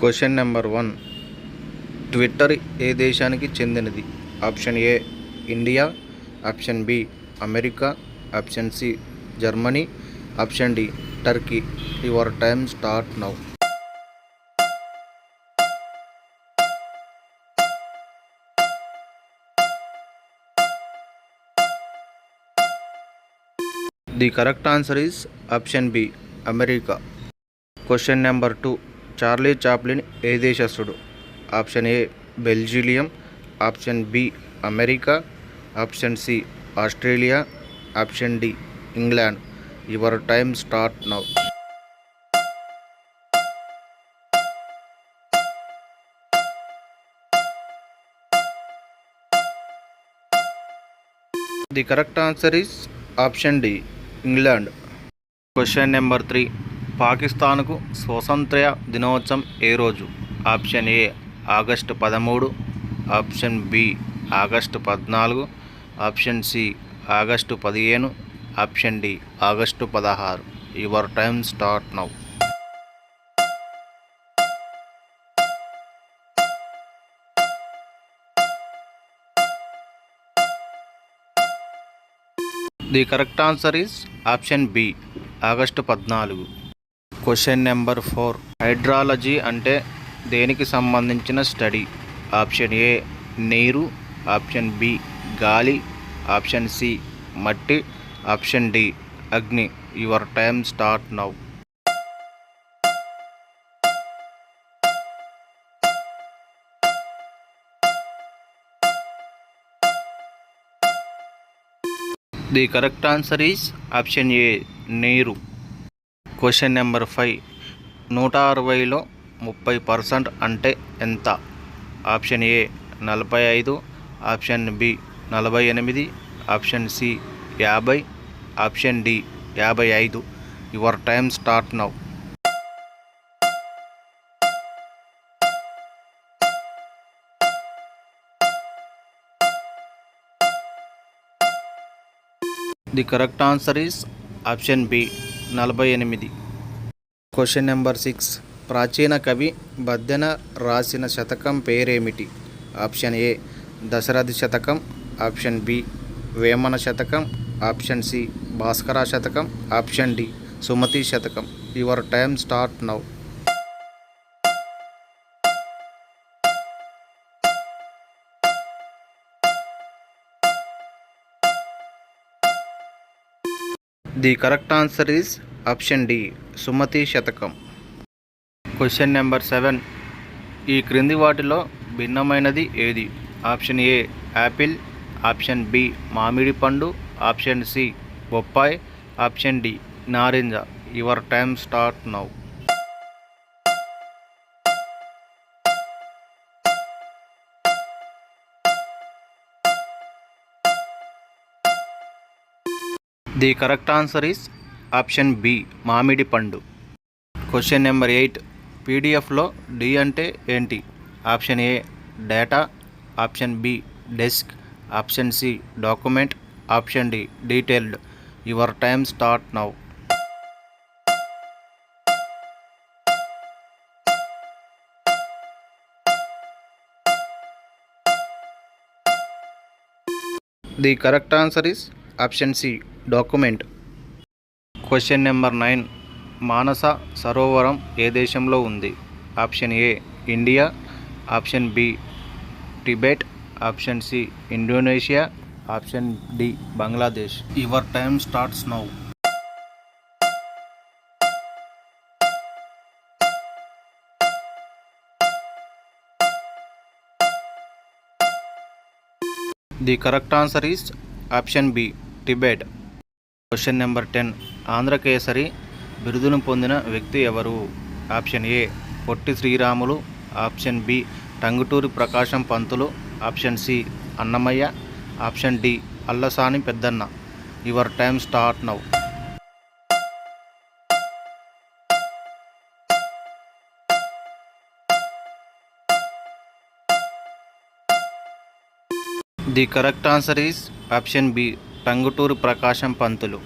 Question number 1. Twitter ఏ దేశానికి చెందినది? Option A India, option B America, option C Germany, option D Turkey. Your time start now. The correct answer is option B America. Question number 2. Charlie Chaplin ఏ దేశస్థుడు? Option A Belgium, option B America, option C Australia, option D England. Your time start now. The correct answer is option D England. Question number 3. పాకిస్తాన్కు స్వాతంత్ర్య దినోత్సవం ఏ రోజు? Option A August 13, option B August 14, option C August 15, option D August 16. Your time start now. The correct answer is option B August 14. క్వశ్చన్ నెంబర్ 4. Hydrology అంటే దేనికి సంబంధించిన స్టడీ? ఆప్షన్ ఏ నీరు, ఆప్షన్ బి గాలి, ఆప్షన్ సి మట్టి, option D అగ్ని. Your time start now. The correct answer is option A నీరు. Question number 5. 160లో 30% అంటే ఎంత? Option A 45, option B 48, option C 50, option D 55. Your time start now. The correct answer is option B 48. Question number 6. ప్రాచీన కవి బద్దెన రాసిన శతకం పేరేమిటి? Option A Dasarathi శతకం, ఆప్షన్ బి వేమన శతకం, ఆప్షన్ సి భాస్కర శతకం, option D Sumathi Satakam. Your time start now. The correct answer is option D Sumathi Satakam. Question number 7. ఈ క్రింది వాటిలో భిన్నమైనది ఏది? Option A apple, option B మామిడి పండు, ఆప్షన్ సి బొప్పాయి, ఆప్షన్ డి నారింజ. Your time start now. The correct answer is option B మామిడి పండు. Question number 8. పీడిఎఫ్లో డి అంటే ఏంటి? Option A data, option B desk, option C document, option D detailed. Your time start now. The correct answer is option C document. Question number 9. Manasa Sarovaram ఏ దేశంలో ఉంది? Option A India, option B Tibet, option C Indonesia, option D Bangladesh. Your time starts now. The correct answer is option B Tibet. Question number 10. Andhrakesari బిరుదును పొందిన వ్యక్తి ఎవరు? Option A Potti Sriramulu, option B Tanguturi Prakasam Pantulu, option C Annamayya, option D Allasani Peddanna. Your time start now. The correct answer is option B Tanguturi Prakasam Pantulu.